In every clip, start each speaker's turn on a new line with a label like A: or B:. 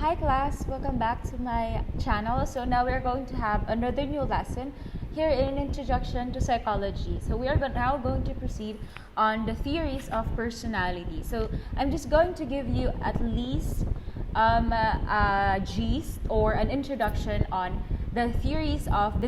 A: Hi class, welcome back to my channel. So now we're going to have another new lesson here in Introduction to Psychology. So we are now going to proceed on the theories of personality. So I'm just going to give you at least a gist or an introduction on the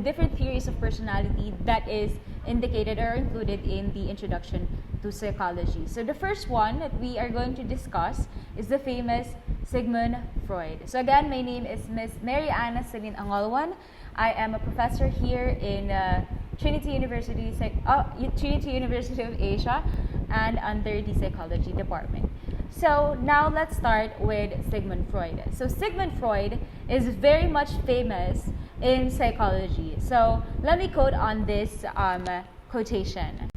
A: different theories of personality that is indicated or included in the Introduction to Psychology. So the first one that we are going to discuss is the famous Sigmund Freud. So again, my name is Miss Mary Anna Celine Angolwan. I am a professor here in Trinity University of Asia and under the Psychology Department. So now let's start with Sigmund Freud. So Sigmund Freud is very much famous in psychology. So let me quote on this quotation.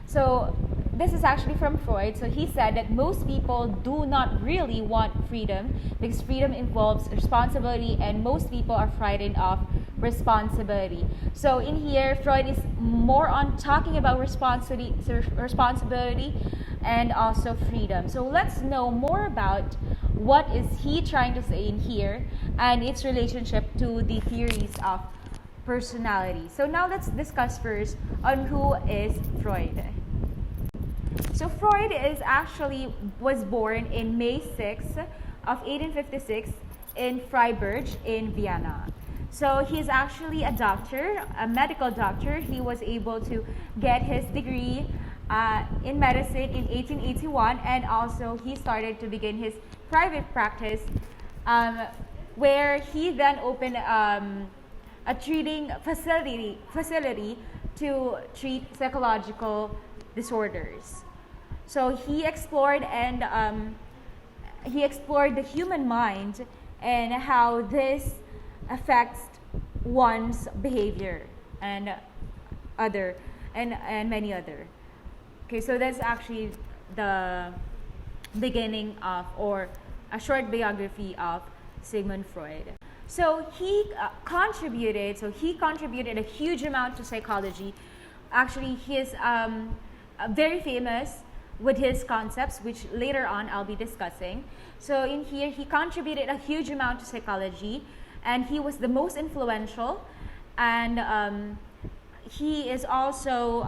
A: So this is actually from Freud. So he said that most people do not really want freedom because freedom involves responsibility and most people are frightened of responsibility. So in here, Freud is more on talking about responsibility and also freedom. So let's know more about what is he trying to say in here and its relationship to the theories of personality. So now let's discuss first on who is Freud. So Freud was born in May 6th of 1856 in Freiburg in Vienna. So he's actually a doctor, a medical doctor. He was able to get his degree in medicine in 1881, and also he started to begin his private practice where he then opened a treating facility to treat psychological disorders. So he explored the human mind and how this affects one's behavior and many other. Okay, so that's actually the beginning of or a short biography of Sigmund Freud. So he contributed a huge amount to psychology. Actually, he is very famous with his concepts, which later on I'll be discussing. So in here, he contributed a huge amount to psychology, and he was the most influential. And he is also,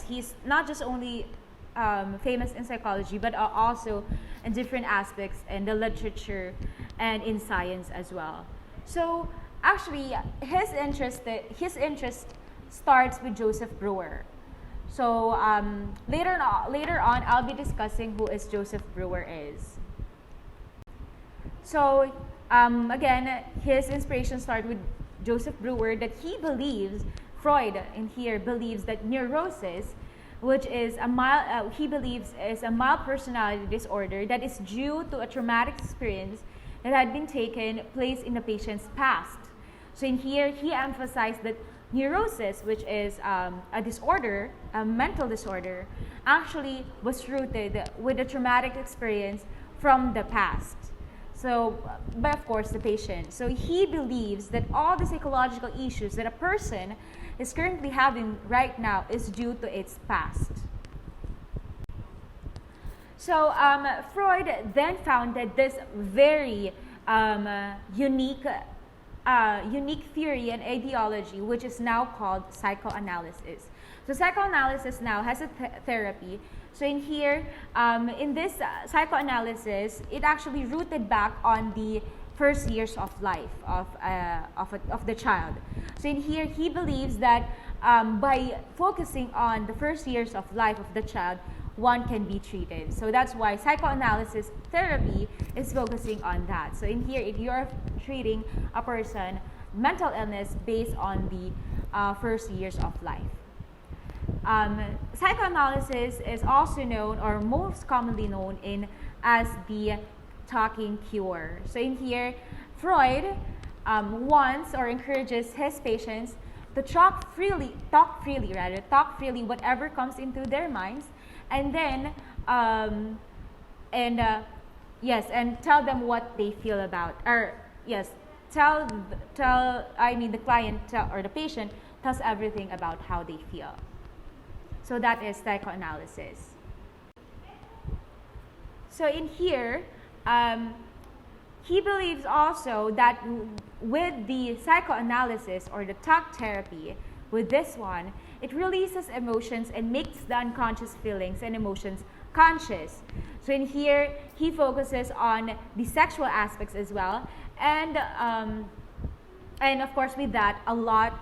A: he's not just only famous in psychology, but also in different aspects in the literature and in science as well. So actually, his interest starts with Joseph Breuer. So later on, I'll be discussing who is Joseph Breuer is. So again, his inspiration started with Joseph Breuer, that Freud in here believes that neurosis, which is he believes is a mild personality disorder that is due to a traumatic experience that had been taken place in the patient's past. So in here, he emphasized that neurosis, which is a disorder, a mental disorder, actually was rooted with a traumatic experience from the past. So, but of course, the patient. So he believes that all the psychological issues that a person is currently having right now is due to its past. So Freud then founded this very unique theory and ideology, which is now called psychoanalysis. So psychoanalysis now has a therapy. So in here, in this psychoanalysis, it actually rooted back on the first years of life of the child. So in here, he believes that by focusing on the first years of life of the child, one can be treated. So that's why psychoanalysis therapy is focusing on that. So in here, if you're treating a person mental illness based on the first years of life. Psychoanalysis is also known, or most commonly known, as the talking cure. So in here, Freud wants or encourages his patients to talk freely whatever comes into their minds, and then and tell them what they feel about, the client or the patient tells everything about how they feel. So that is psychoanalysis. So in here, he believes also that with the psychoanalysis or the talk therapy, with this one, it releases emotions and makes the unconscious feelings and emotions conscious. So in here, he focuses on the sexual aspects as well, and of course with that, a lot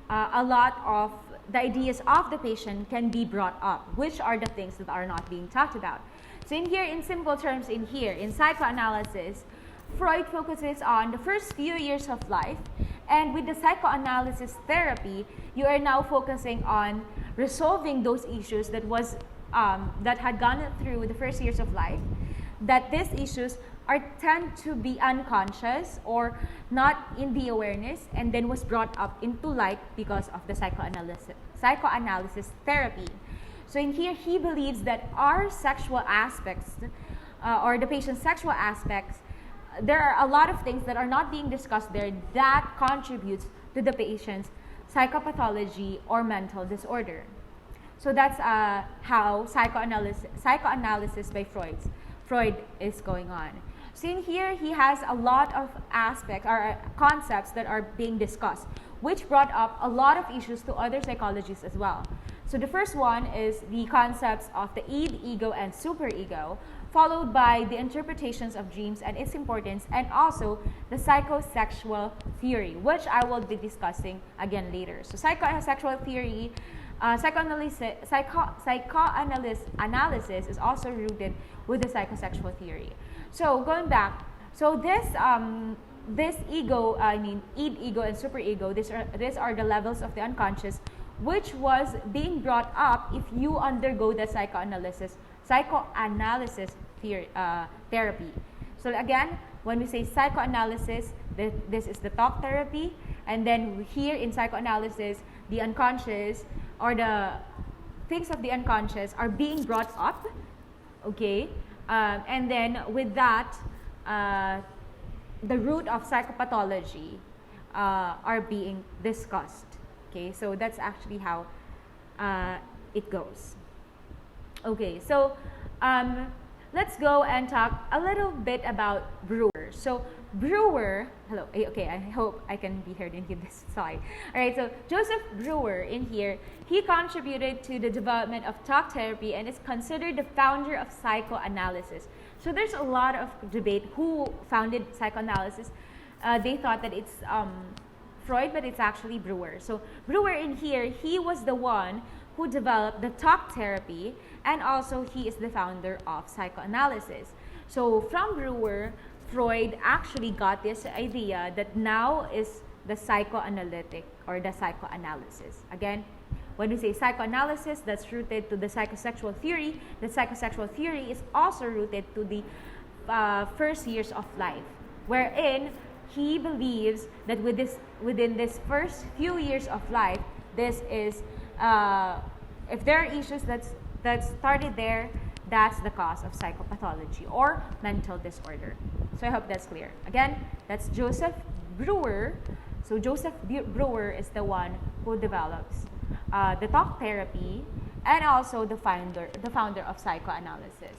A: of the ideas of the patient can be brought up, which are the things that are not being talked about. So in here, in simple terms, in psychoanalysis, Freud focuses on the first few years of life, and with the psychoanalysis therapy, you are now focusing on resolving those issues that had gone through the first years of life, that these issues tend to be unconscious or not in the awareness, and then was brought up into light because of the psychoanalysis therapy. So in here, he believes that our sexual aspects, or the patient's sexual aspects, there are a lot of things that are not being discussed there that contributes to the patient's psychopathology or mental disorder. So that's how psychoanalysis by Freud is going on. So in here, he has a lot of aspects or concepts that are being discussed, which brought up a lot of issues to other psychologists as well. So the first one is the concepts of the id, ego, and superego, followed by the interpretations of dreams and its importance, and also the psychosexual theory, which I will be discussing again later. So psychosexual theory, psychoanalysis is also rooted with the psychosexual theory. So going back, so this ego, id, ego, and superego, these are the levels of the unconscious, which was being brought up if you undergo the psychoanalysis theory, therapy. So again, when we say psychoanalysis, this is the talk therapy, and then here in psychoanalysis, the unconscious or the things of the unconscious are being brought up, okay, and then with that, the root of psychopathology are being discussed. Okay, so that's actually how it goes. Okay, so let's go and talk a little bit about Brewer. So Brewer, hello, okay, I hope I can be heard in this slide. All right, so Joseph Brewer in here, he contributed to the development of talk therapy and is considered the founder of psychoanalysis. So there's a lot of debate who founded psychoanalysis. They thought that it's Freud, but it's actually Brewer. So Brewer in here, he was the one who developed the talk therapy, and also he is the founder of psychoanalysis. So from Brewer, Freud actually got this idea that now is the psychoanalytic or the psychoanalysis. Again, when we say psychoanalysis, that's rooted to the psychosexual theory. The psychosexual theory is also rooted to the first years of life, wherein he believes that within this first few years of life, this is if there are issues that started there, that's the cause of psychopathology or mental disorder. So I hope that's clear. Again, that's Joseph Brewer. So Joseph Brewer is the one who develops the talk therapy and also the founder of psychoanalysis.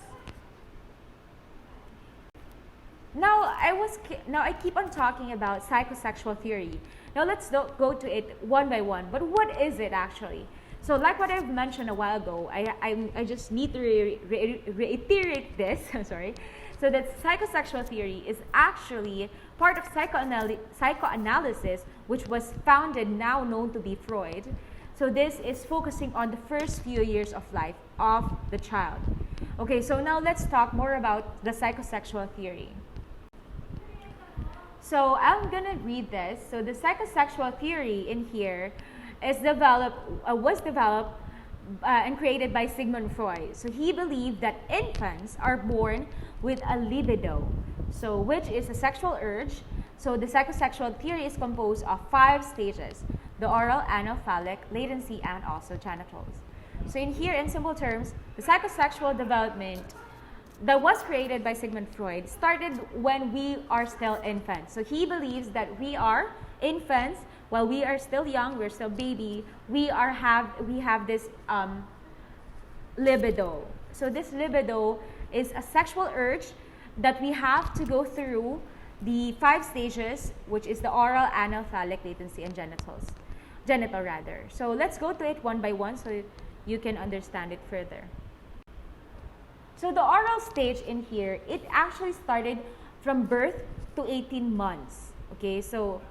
A: Now I keep on talking about psychosexual theory. Now let's go to it one by one. But what is it actually? So like what I've mentioned a while ago, I just need to reiterate this. I'm sorry. So that psychosexual theory is actually part of psychoanalysis, which was founded, now known to be Freud. So this is focusing on the first few years of life of the child. Okay, so now let's talk more about the psychosexual theory. So I'm gonna read this. So the psychosexual theory in here was developed and created by Sigmund Freud. So he believed that infants are born with a libido, so which is a sexual urge. So the psychosexual theory is composed of 5 stages: the oral, anal, phallic, latency, and also genitals. So in here, in simple terms, the psychosexual development that was created by Sigmund Freud started when we are still infants. So he believes that we are infants while we are still young, we're still baby. We have this libido. So this libido is a sexual urge that we have to go through the 5 stages, which is the oral, anal, phallic, latency, and genital rather. So let's go to it one by one so you can understand it further. So the oral stage in here, it actually started from birth to 18 months. Okay, so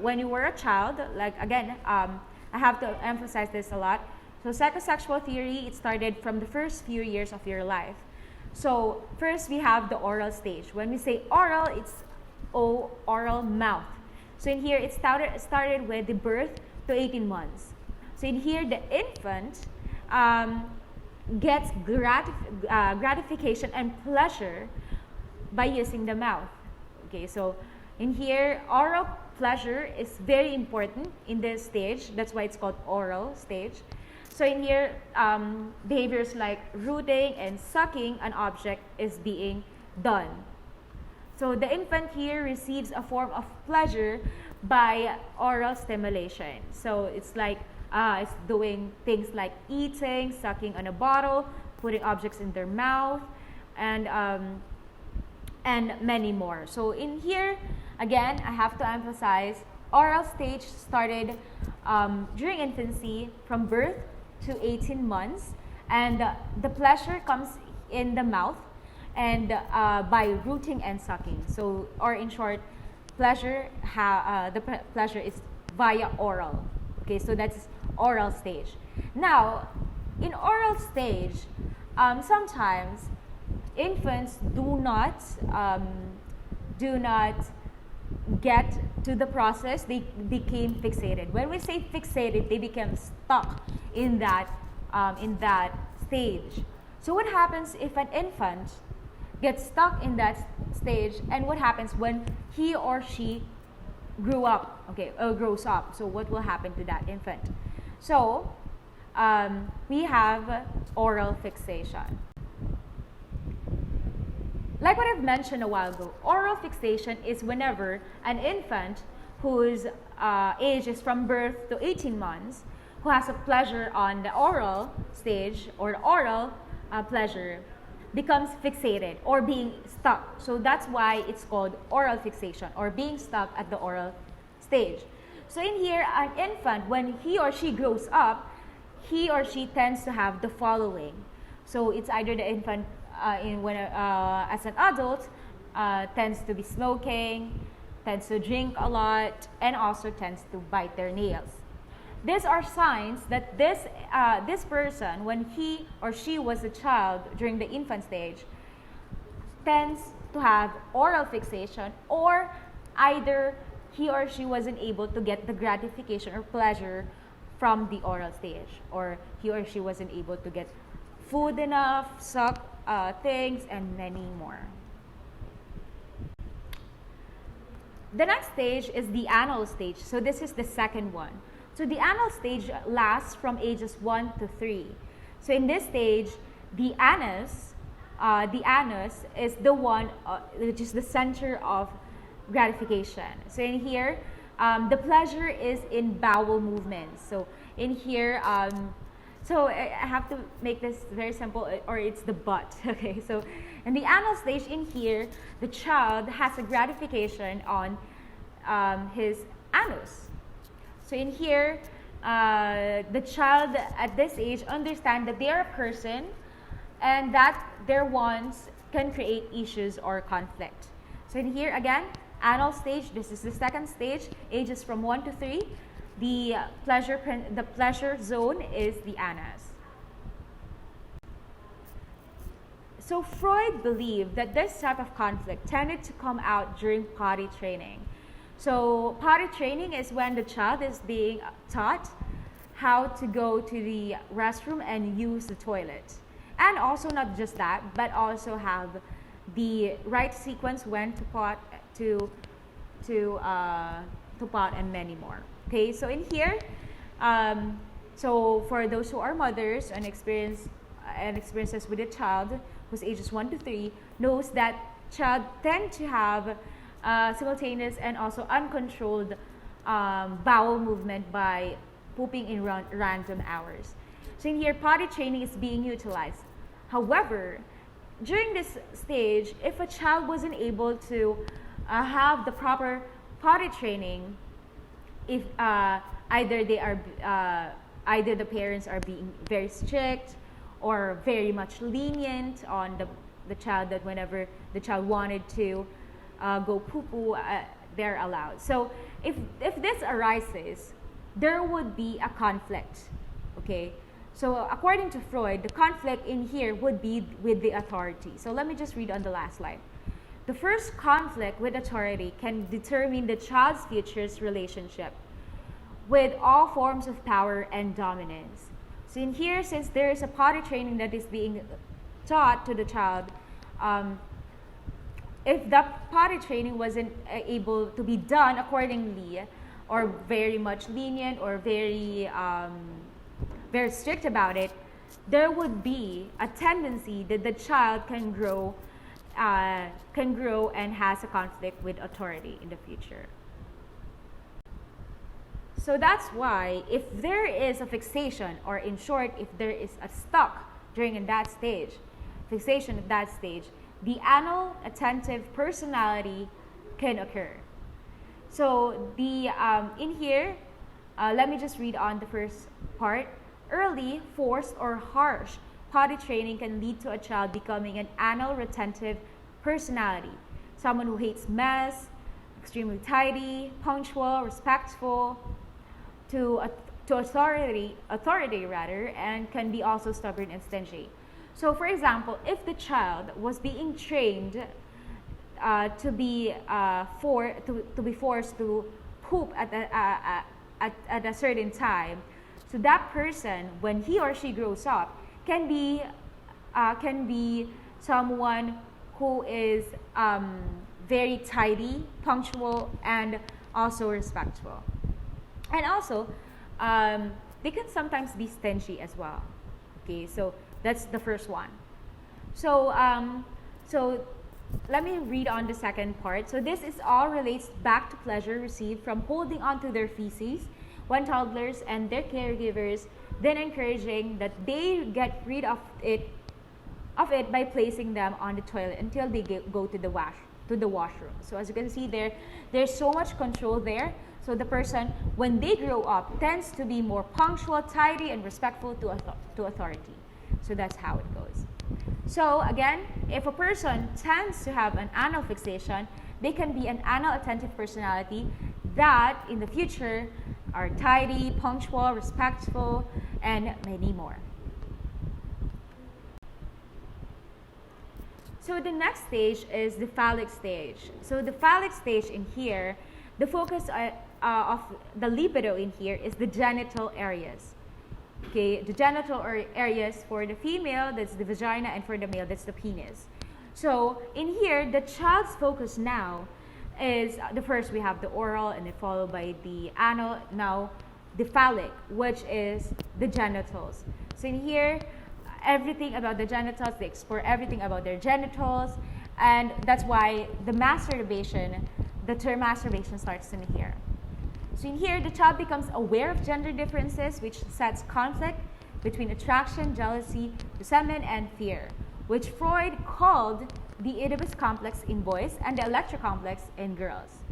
A: when you were a child, like again, I have to emphasize this a lot. So psychosexual theory, it started from the first few years of your life. So first we have the oral stage. When we say oral, it's oral mouth. So in here, it started with the birth to 18 months. So in here, the infant gets gratification and pleasure by using the mouth. Okay, so in here, oral pleasure is very important in this stage. That's why it's called oral stage. So in here, behaviors like rooting and sucking an object is being done. So the infant here receives a form of pleasure by oral stimulation. So it's like it's doing things like eating, sucking on a bottle, putting objects in their mouth, and many more. So in here, again, I have to emphasize, oral stage started during infancy from birth to 18 months, and the pleasure comes in the mouth and by rooting and sucking. So, or in short, pleasure is via oral. Okay, so that's oral stage. Now, in oral stage, sometimes infants do not get to the process. They became fixated. When we say fixated, they become stuck in that stage. So what happens if an infant gets stuck in that stage, and what happens when he or she grows up? So what will happen to that infant? So we have oral fixation. Like what I've mentioned a while ago, oral fixation is whenever an infant whose age is from birth to 18 months, who has a pleasure on the oral stage or oral pleasure, becomes fixated or being stuck. So that's why it's called oral fixation, or being stuck at the oral stage. So in here, an infant, when he or she grows up, he or she tends to have the following. So it's either the infant as an adult tends to be smoking, tends to drink a lot, and also tends to bite their nails. These are signs that this person, when he or she was a child during the infant stage, tends to have oral fixation, or either he or she wasn't able to get the gratification or pleasure from the oral stage, or he or she wasn't able to get food enough, suck things, and many more. The next stage is the anal stage. So this is the second one. So the anal stage lasts from ages 1 to 3. So in this stage, the anus is the one which is the center of gratification. So in here, the pleasure is in bowel movements. So in here, so I have to make this very simple, or it's the butt. Okay, so in the anal stage in here, the child has a gratification on his anus. So in here, the child at this age understands that they are a person and that their wants can create issues or conflict. So in here again, anal stage, this is the second stage, ages from 1 to 3. The pleasure zone is the anus. So Freud believed that this type of conflict tended to come out during potty training. So potty training is when the child is being taught how to go to the restroom and use the toilet. And also not just that, but also have the right sequence when to pot, to pot, and many more. Okay, so in here, so for those who are mothers and experiences with a child whose ages 1 to 3, knows that child tend to have simultaneous and also uncontrolled bowel movement by pooping in random hours. So in here, potty training is being utilized. However, during this stage, if a child wasn't able to have the proper potty training if either they are either the parents are being very strict or very much lenient on the child, that whenever the child wanted to go poo-poo, they're allowed. So if this arises, there would be a conflict. Okay, so according to Freud, the conflict in here would be with the authority. So let me just read on the last slide. The first conflict with authority can determine the child's future's relationship with all forms of power and dominance. So in here, since there is a potty training that is being taught to the child, if the potty training wasn't able to be done accordingly, or very much lenient, or very strict about it, there would be a tendency that the child can grow and has a conflict with authority in the future. So that's why if there is a fixation, or in short, if there is a stuck during that stage, fixation at that stage, the anal attentive personality can occur. So the in here, let me just read on the first part. Early, forced, or harsh potty training can lead to a child becoming an anal retentive personality, someone who hates mess, extremely tidy, punctual, respectful to authority rather, and can be also stubborn and stingy. So for example, if the child was being trained to be forced to poop at a certain time, so that person, when he or she grows up, can be someone who is very tidy, punctual, and also respectful. And also, they can sometimes be stingy as well. Okay, so that's the first one. So, so let me read on the second part. So this is all relates back to pleasure received from holding onto their feces when toddlers and their caregivers, then encouraging that they get rid of it by placing them on the toilet until they go to the washroom. So as you can see there's so much control there. So the person, when they grow up, tends to be more punctual, tidy, and respectful to authority. So that's how it goes. So again, if a person tends to have an anal fixation, they can be an anal attentive personality that in the future are tidy, punctual, respectful, and many more. So the next stage is the phallic stage. So the phallic stage in here, the focus of the libido in here is the genital areas. Okay, the genital areas for the female, that's the vagina, and for the male, that's the penis. So in here, the child's focus now is the first we have the oral, and then followed by the anal, now the phallic, which is the genitals. So in here, everything about the genitals, they explore everything about their genitals, and that's why the term masturbation starts in here. So in here, the child becomes aware of gender differences, which sets conflict between attraction, jealousy, resentment, and fear, which Freud called the Oedipus complex in boys and the Electra complex in girls.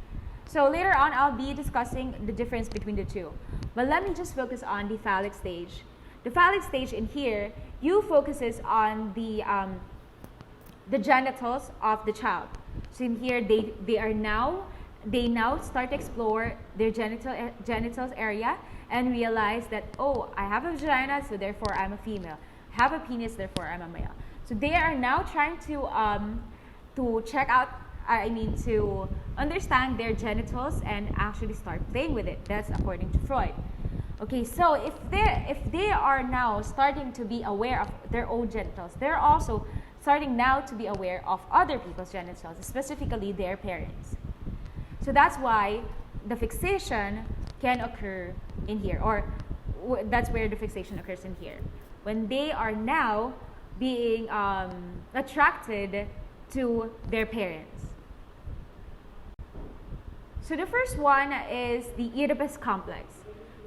A: So later on, I'll be discussing the difference between the two. But let me just focus on the phallic stage. The phallic stage in here, you focuses on the genitals of the child. So in here, they now start to explore their genitals area and realize that, oh, I have a vagina, so therefore I'm a female. I have a penis, therefore I'm a male. So they are now trying to check out, to understand their genitals and actually start playing with it. That's according to Freud. Okay, so if they are now starting to be aware of their own genitals, they're also starting now to be aware of other people's genitals, specifically their parents. So that's why the fixation can occur in here, or that's where the fixation occurs in here, when they are now being attracted to their parents. So the first one is the Oedipus complex.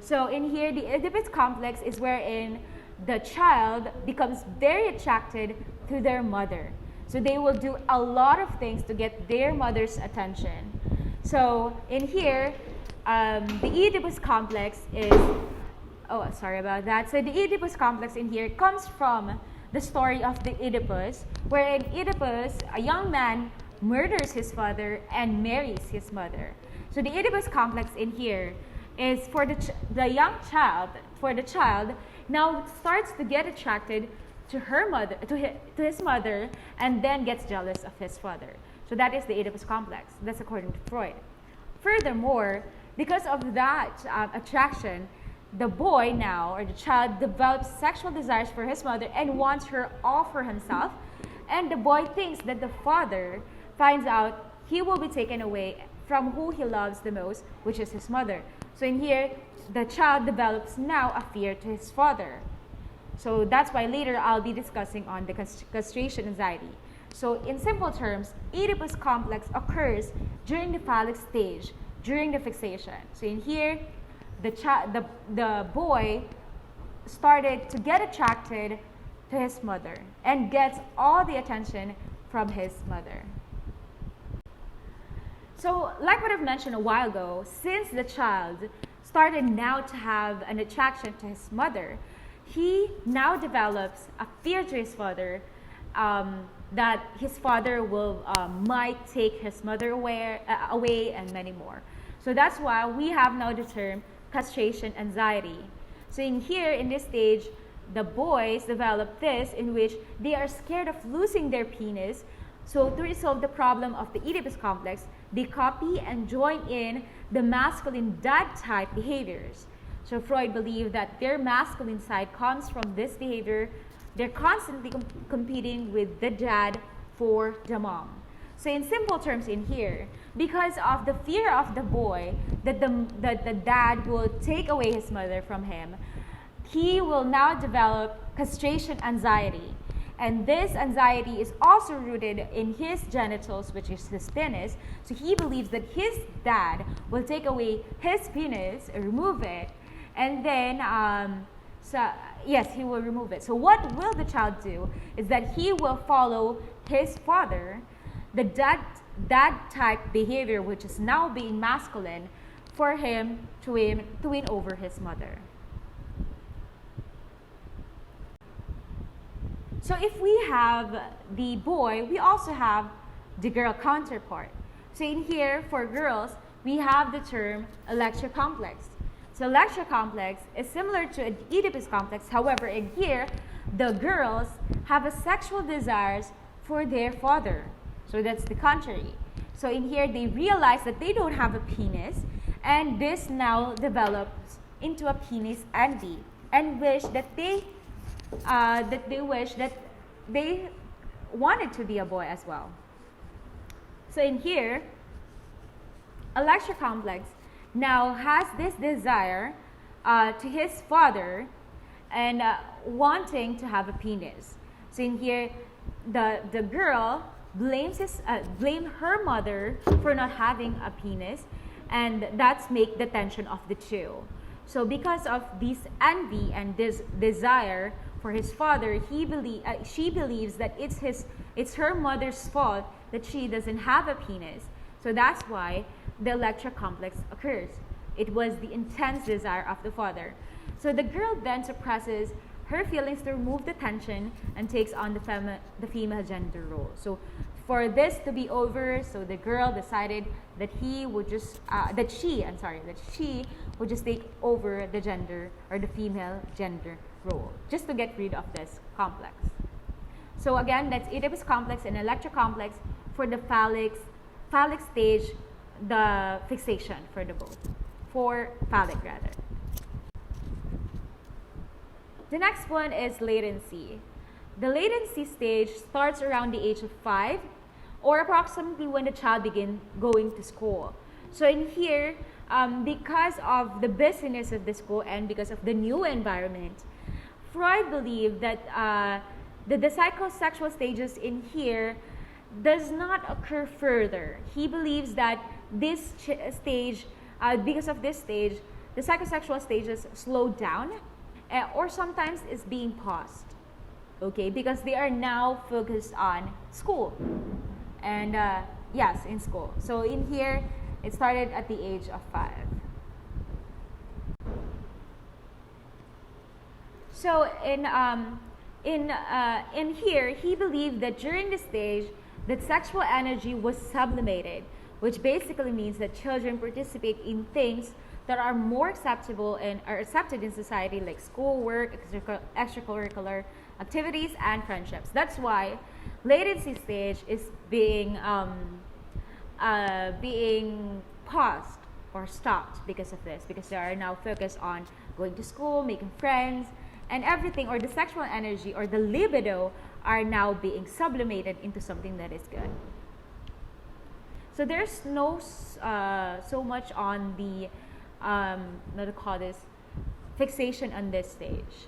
A: So in here, the Oedipus complex is wherein the child becomes very attracted to their mother. So they will do a lot of things to get their mother's attention. So in here, the Oedipus complex is, oh, sorry about that. So the Oedipus complex in here comes from the story of the Oedipus, wherein Oedipus, a young man, murders his father and marries his mother. So the Oedipus complex in here is for the young child, for the child, now starts to get attracted to her mother, to his mother, and then gets jealous of his father. So that is the Oedipus complex. That's according to Freud. Furthermore, because of that attraction, the boy now, or the child, develops sexual desires for his mother and wants her all for himself. And the boy thinks that the father finds out he will be taken away from who he loves the most, which is his mother. So in here, the child develops now a fear to his father. So that's why later I'll be discussing on the castration anxiety. So in simple terms, Oedipus complex occurs during the phallic stage, during the fixation. So in here, the boy started to get attracted to his mother and gets all the attention from his mother. So like what I've mentioned a while ago, since the child started now to have an attraction to his mother, he now develops a fear to his father, that his father will might take his mother away and many more. So that's why we have now the term castration anxiety. So in here, in this stage, the boys develop this in which they are scared of losing their penis. So to resolve the problem of the Oedipus complex, they copy and join in the masculine dad type behaviors. So Freud believed that their masculine side comes from this behavior. They're constantly competing with the dad for the mom. So in simple terms in here, because of the fear of the boy that the dad will take away his mother from him, he will now develop castration anxiety. And this anxiety is also rooted in his genitals, which is his penis. So he believes that his dad will take away his penis, remove it, and then, yes, he will remove it. So what will the child do is that he will follow his father, the dad type behavior, which is now being masculine, for him to win over his mother. So if we have the boy, we also have the girl counterpart. So in here, for girls, we have the term Electra complex. So Electra complex is similar to an Oedipus complex. However, in here, the girls have a sexual desires for their father. So that's the contrary. So in here, they realize that they don't have a penis, and this now develops into a penis envy, and wish that they wish that they wanted to be a boy as well. So in here, Electra complex now has this desire to his father and wanting to have a penis. So in here, the girl blame her mother for not having a penis, and that's make the tension of the two. So because of this envy and this desire for his father, she believes that it's her mother's fault that she doesn't have a penis. So that's why the Electra complex occurs. It was the intense desire of the father. So the girl then suppresses her feelings to remove the tension and takes on the female gender role. So for this to be over, so the girl decided that she would just take over the gender or the female gender role, just to get rid of this complex. So again, that's Oedipus complex and Electra complex for the phallic stage, the fixation for the both, for phallic rather. The next one is latency. The latency stage starts around the age of 5, or approximately when the child begins going to school. So in here, because of the busyness of the school and because of the new environment, Freud believed that the psychosexual stages in here does not occur further. He believes that this stage, because of this stage, the psychosexual stages slow down or sometimes is being paused. okay, because they are now focused on school. And yes, in school. So in here, it started at the age of 5. So in here, he believed that during this stage, that sexual energy was sublimated, which basically means that children participate in things that are more acceptable and are accepted in society, like schoolwork, extracurricular activities, and friendships. That's why latency stage is being paused or stopped because of this, because they are now focused on going to school, making friends, and everything, or the sexual energy or the libido are now being sublimated into something that is good. So there's no so much on the what to call this, fixation on this stage.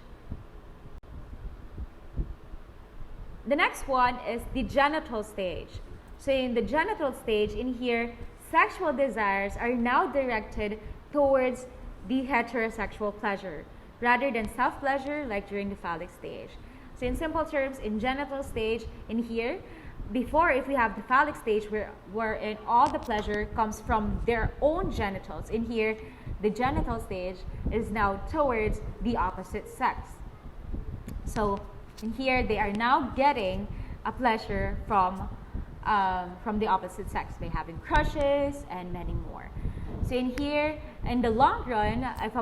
A: The next one is the genital stage. So in the genital stage, in here, sexual desires are now directed towards the heterosexual pleasure rather than self-pleasure like during the phallic stage. So in simple terms, in genital stage, in here, before, if we have the phallic stage wherein all the pleasure comes from their own genitals, in here, the genital stage is now towards the opposite sex. So in here, they are now getting a pleasure from the opposite sex by having crushes and many more. So in here, in the long run, if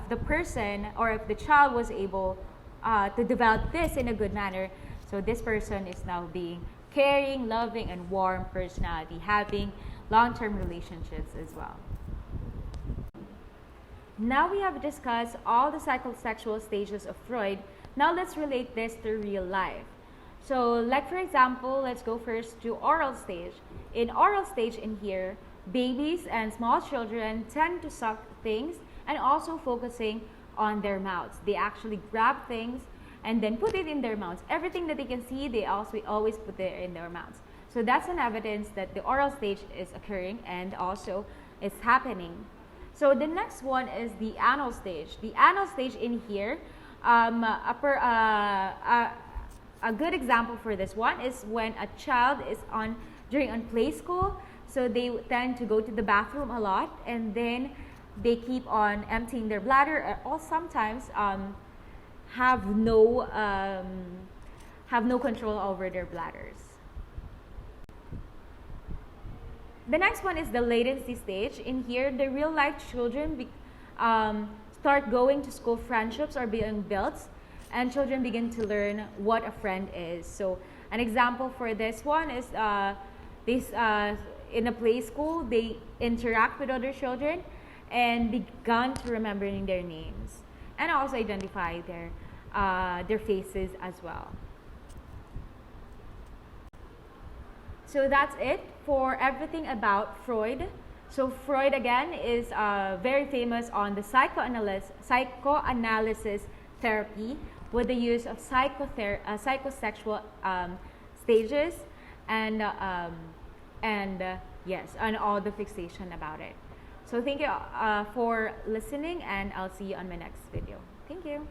A: the person or if the child was able to develop this in a good manner, so this person is now being caring, loving, and warm personality, having long-term relationships as well. Now we have discussed all the psychosexual stages of Freud. Now let's relate this to real life. So like for example, let's go first to oral stage. In oral stage in here, babies and small children tend to suck things and also focusing on their mouths. They actually grab things and then put it in their mouths. Everything that they can see, they also always put it in their mouths. So that's an evidence that the oral stage is occurring and also is happening. So the next one is the anal stage. The anal stage in here, a good example for this one is when a child is during play school. So they tend to go to the bathroom a lot, and then they keep on emptying their bladder, or sometimes have no control over their bladders. The next one is the latency stage. In here, the real life children start going to school. Friendships are being built, and children begin to learn what a friend is. So an example for this one is in a play school, they interact with other children and begun to remembering their names and also identify their faces as well. So that's it for everything about Freud. So Freud again is very famous on the psychoanalysis therapy with the use of psychosexual stages and yes, and all the fixation about it. So thank you for listening, and I'll see you on my next video. Thank you.